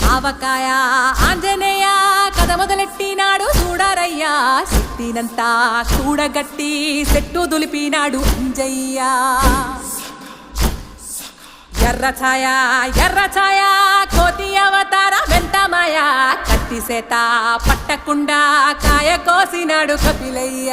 ఆవకాయ ఆంజనేయ కథ మొదలెట్టినాడు చూడరయ్యా శక్తినంతా కూడగట్టి చెట్టు దులిపినాడు అంజయ్య ఎర్ర ఛాయ కోతి అవతార వెంటమాయ కత్తి సేత పట్టకుండా కాయ కోసినాడు కపిలయ్య